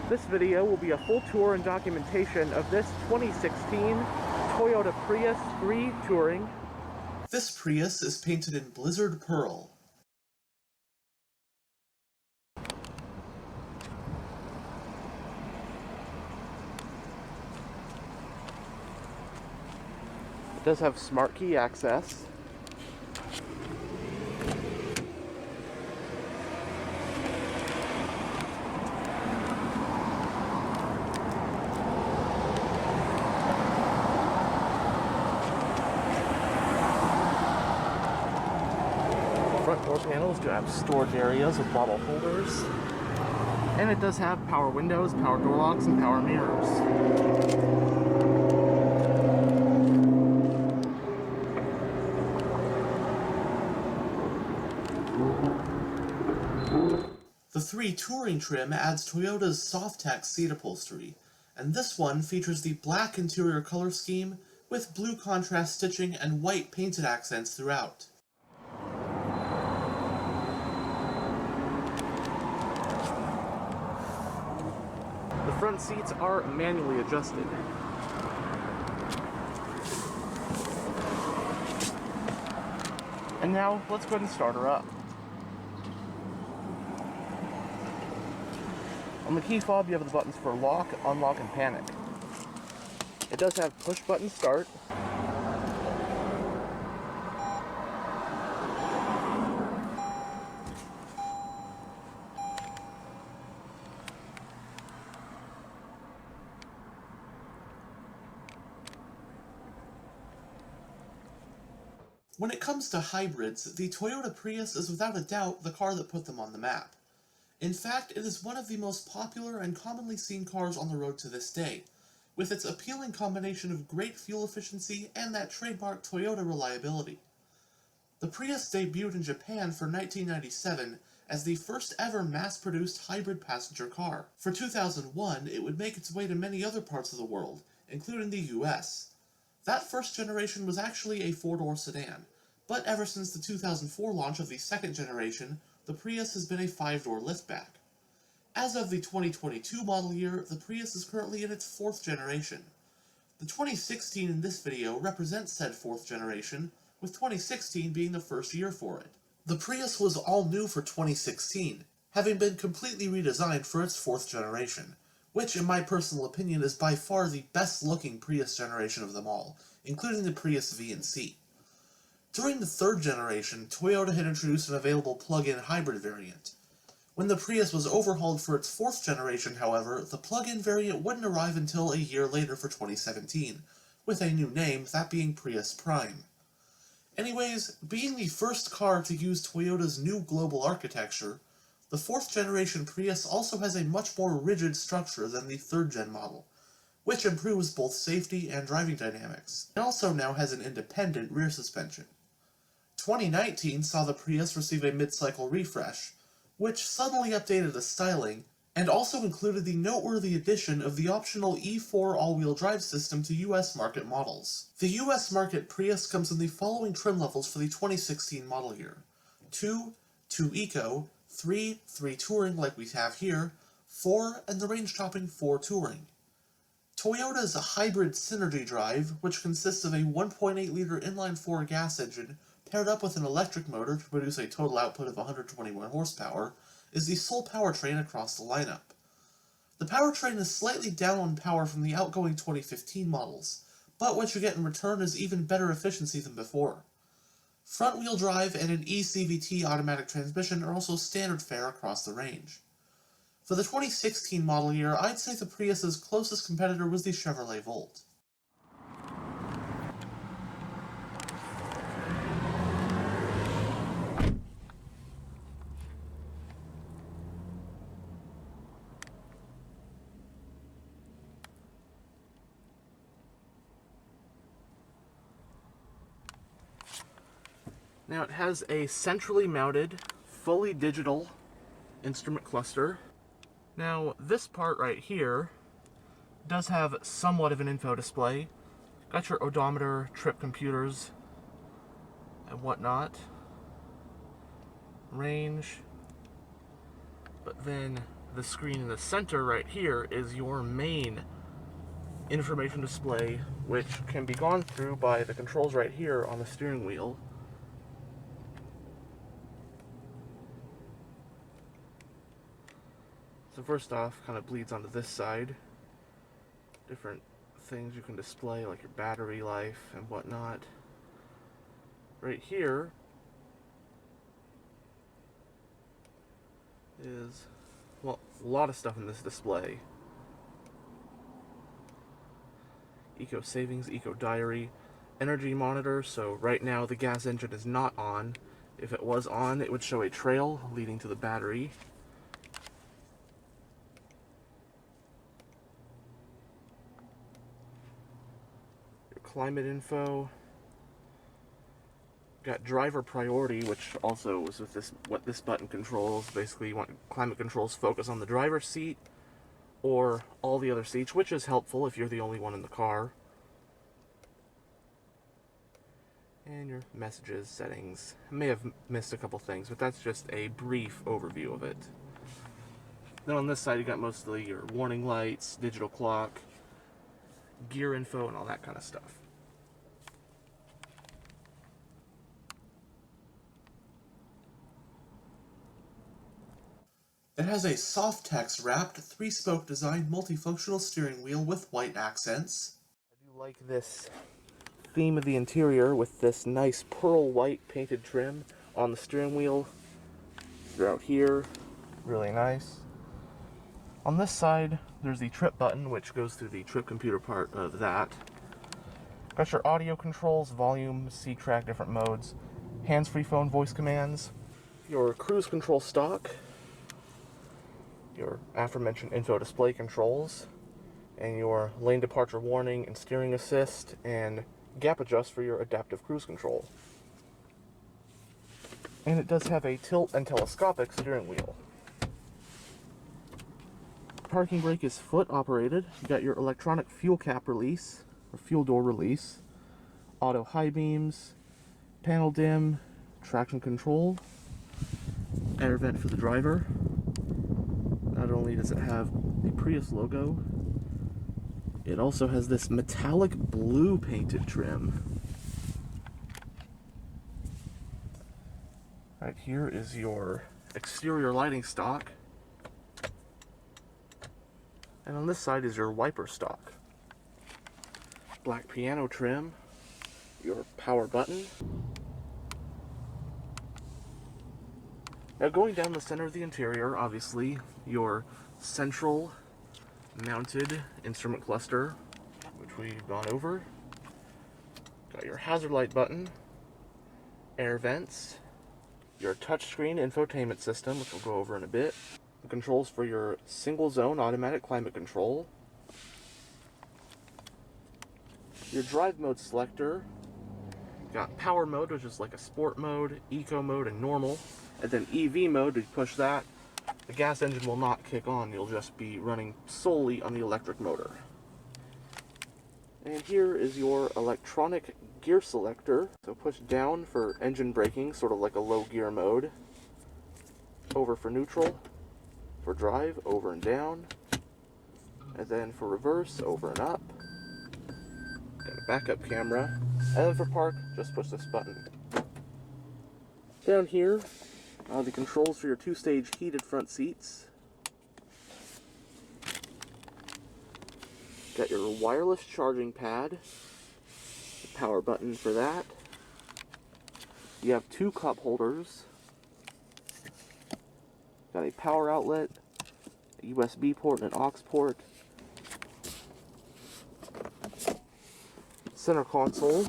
This video will be a full tour and documentation of this 2016 Toyota Prius 3 Touring. This Prius is painted in Blizzard Pearl. It does have smart key access. Front door panels do have storage areas with bottle holders. And it does have power windows, power door locks, and power mirrors. The 3 Touring trim adds Toyota's soft-tech seat upholstery, and this one features the black interior color scheme with blue contrast stitching and white painted accents throughout. The front seats are manually adjusted. And now, let's go ahead and start her up. On the key fob, you have the buttons for lock, unlock, and panic. It does have push button start. When it comes to hybrids, the Toyota Prius is without a doubt the car that put them on the map. In fact, it is one of the most popular and commonly seen cars on the road to this day, with its appealing combination of great fuel efficiency and that trademark Toyota reliability. The Prius debuted in Japan for 1997 as the first ever mass-produced hybrid passenger car. For 2001, it would make its way to many other parts of the world, including the US. That first generation was actually a 4-door sedan, but ever since the 2004 launch of the second generation, the Prius has been a 5-door liftback. As of the 2022 model year, the Prius is currently in its 4th generation. The 2016 in this video represents said 4th generation, with 2016 being the first year for it. The Prius was all new for 2016, having been completely redesigned for its 4th generation, which in my personal opinion is by far the best looking Prius generation of them all, including the Prius V and C. During the 3rd generation, Toyota had introduced an available plug-in hybrid variant. When the Prius was overhauled for its 4th generation, however, the plug-in variant wouldn't arrive until a year later for 2017, with a new name, that being Prius Prime. Anyways, being the first car to use Toyota's new global architecture, the 4th generation Prius also has a much more rigid structure than the 3rd gen model, which improves both safety and driving dynamics. It also now has an independent rear suspension. 2019 saw the Prius receive a mid-cycle refresh, which suddenly updated the styling, and also included the noteworthy addition of the optional E-4 all-wheel drive system to US market models. The US market Prius comes in the following trim levels for the 2016 model year: 2, 2 Eco, 3, 3 Touring like we have here, 4, and the range-topping 4 Touring. Toyota's hybrid Synergy drive, which consists of a 1.8-liter inline-4 gas engine paired up with an electric motor to produce a total output of 121 horsepower, is the sole powertrain across the lineup. The powertrain is slightly down on power from the outgoing 2015 models, but what you get in return is even better efficiency than before. Front-wheel drive and an e-CVT automatic transmission are also standard fare across the range. For the 2016 model year, I'd say the Prius's closest competitor was the Chevrolet Volt. Now it has a centrally mounted, fully digital instrument cluster. Now this part right here does have somewhat of an info display. Got your odometer, trip computers, and whatnot. Range. But then The screen in the center right here is your main information display, which can be gone through by the controls right here on the steering wheel. So first off, kind of bleeds onto this side. Different things you can display, like your battery life and whatnot. Right here is, well, a lot of stuff in this display. Eco savings, eco diary, energy monitor. So right now the gas engine is not on. If it was on, it would show a trail leading to the battery. Your climate info. Got driver priority, which also was with this, what this button controls. Basically, you want climate controls focus on the driver's seat or all the other seats, which is helpful if you're the only one in the car. And your messages, settings. I may have missed a couple things, but that's just a brief overview of it. Then on this side, you got mostly your warning lights, digital clock, gear info, and all that kind of stuff. It has a soft text wrapped 3-spoke design multifunctional steering wheel with white accents. I do like this theme of the interior with this nice pearl white painted trim on the steering wheel throughout here. Really nice. On this side, there's the trip button, which goes through the trip computer part of that. Got your audio controls, volume, C-track, different modes, hands-free phone voice commands, your cruise control stock, your aforementioned info display controls, and your lane departure warning and steering assist, and gap adjust for your adaptive cruise control. And it does have a tilt and telescopic steering wheel. Parking brake is foot operated. You got your electronic fuel cap release, or fuel door release, auto high beams, panel dim, traction control, air vent for the driver. Not only does it have the Prius logo, it also has this metallic blue painted trim. Right here is your exterior lighting stock. And on this side is your wiper stock. Black piano trim, your power button. Now going down the center of the interior, obviously, your central mounted instrument cluster, which we've gone over. Got your hazard light button, air vents, your touchscreen infotainment system, which we'll go over in a bit, the controls for your single zone automatic climate control, your drive mode selector, got power mode, which is like a sport mode, eco mode, and normal, and then EV mode. If you push that, the gas engine will not kick on. You'll just be running solely on the electric motor. And here is your electronic gear selector. So push down for engine braking, sort of like a low gear mode. Over for neutral. For drive, over and down. And then for reverse, over and up. Got a backup camera. And then for park, just push this button. Down here, the controls for your 2-stage heated front seats. Got your wireless charging pad, the power button for that. You have 2 cup holders. Got a power outlet, a USB port, and an aux port. Center console.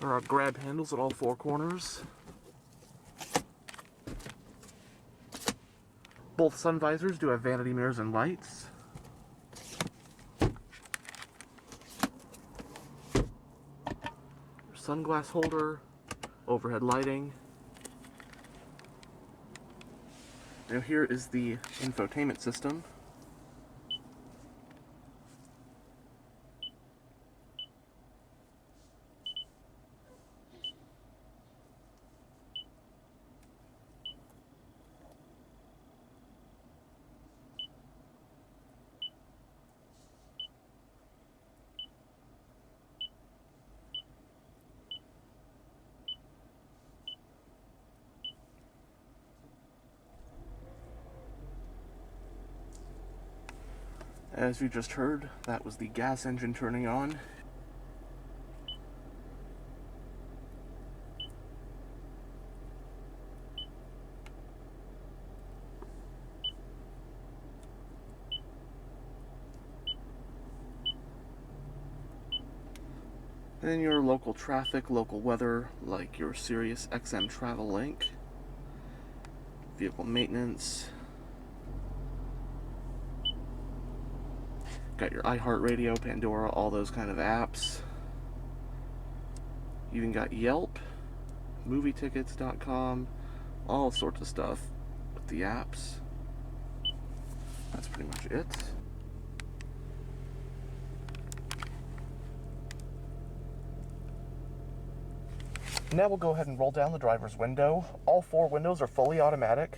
There are grab handles at all 4 corners. Both sun visors do have vanity mirrors and lights. Sunglass holder, overhead lighting. Now here is the infotainment system. As you just heard, that was the gas engine turning on. Then your local traffic, local weather, like your Sirius XM Travel Link, vehicle maintenance, got your iHeartRadio, Pandora, all those kind of apps. Even got Yelp, movietickets.com, all sorts of stuff with the apps. That's pretty much it. Now we'll go ahead and roll down the driver's window. All 4 windows are fully automatic.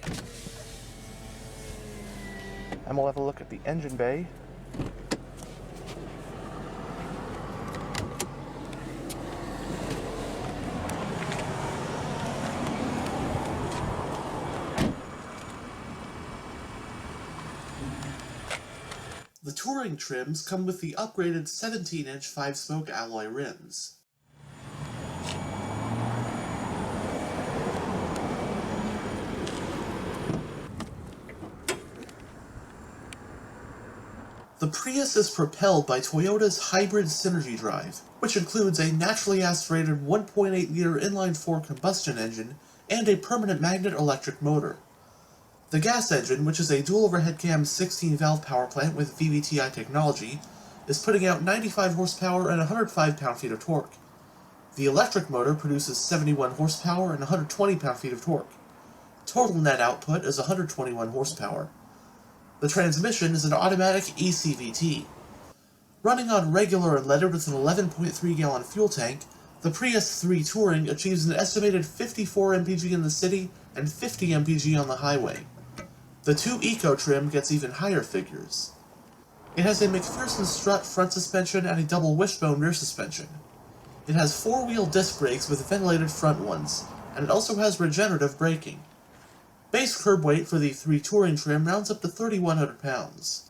And we'll have a look at the engine bay. The touring trims come with the upgraded 17-inch 5-spoke alloy rims. The Prius is propelled by Toyota's hybrid Synergy drive, which includes a naturally aspirated 1.8-liter inline-4 combustion engine and a permanent magnet electric motor. The gas engine, which is a dual overhead cam 16-valve power plant with VVTi technology, is putting out 95 horsepower and 105 pound-feet of torque. The electric motor produces 71 horsepower and 120 pound-feet of torque. Total net output is 121 horsepower. The transmission is an automatic e-CVT. Running on regular unleaded with an 11.3-gallon fuel tank, the Prius 3 Touring achieves an estimated 54 mpg in the city and 50 mpg on the highway. The 2 Eco trim gets even higher figures. It has a McPherson strut front suspension and a double wishbone rear suspension. It has 4-wheel disc brakes with ventilated front ones, and it also has regenerative braking. Base curb weight for the 3 Touring trim rounds up to 3,100 pounds.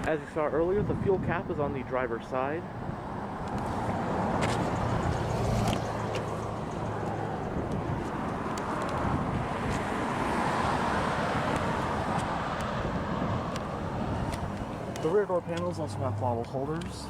As you saw earlier, the fuel cap is on the driver's side. The rear door panels also have bottle holders.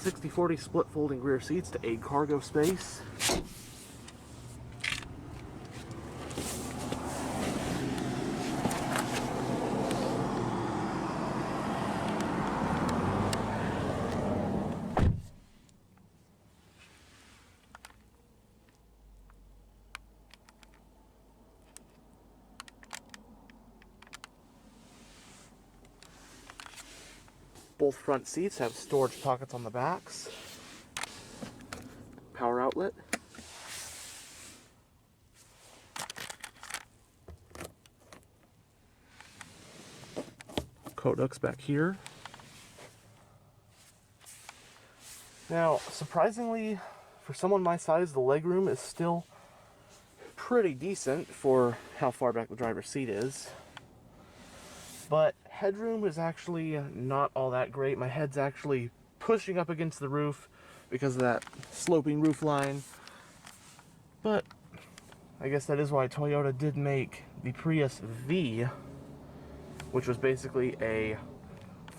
/60/40 split folding rear seats to aid cargo space. Both front seats have storage pockets on the backs. Power outlet. Coat hooks back here. Now, surprisingly, for someone my size, the legroom is still pretty decent for how far back the driver's seat is. But headroom is actually not all that great. My head's actually pushing up against the roof because of that sloping roof line. But I guess that is why Toyota did make the Prius V, which was basically a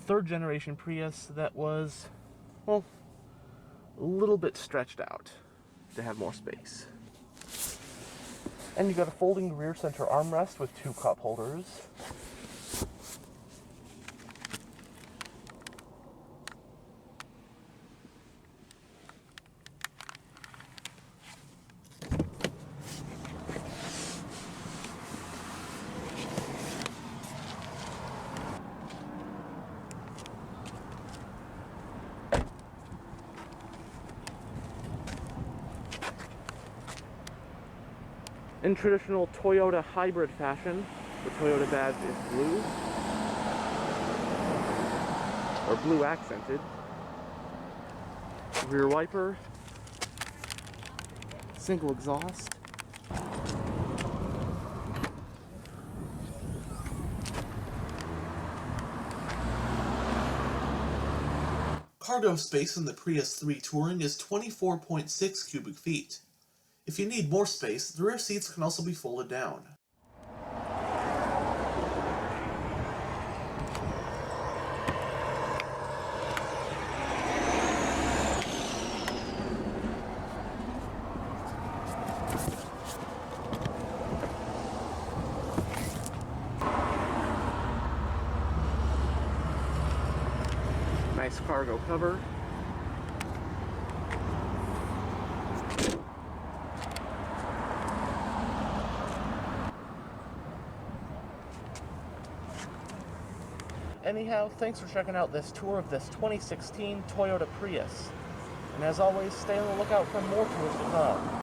third generation Prius that was, well, a little bit stretched out to have more space. And you got a folding rear center armrest with 2 cup holders. In traditional Toyota hybrid fashion, the Toyota badge is blue, or blue accented. Rear wiper, single exhaust. Cargo space in the Prius 3 Touring is 24.6 cubic feet. If you need more space, the rear seats can also be folded down. Nice cargo cover. Anyhow, thanks for checking out this tour of this 2016 Toyota Prius. And as always, stay on the lookout for more tours to come.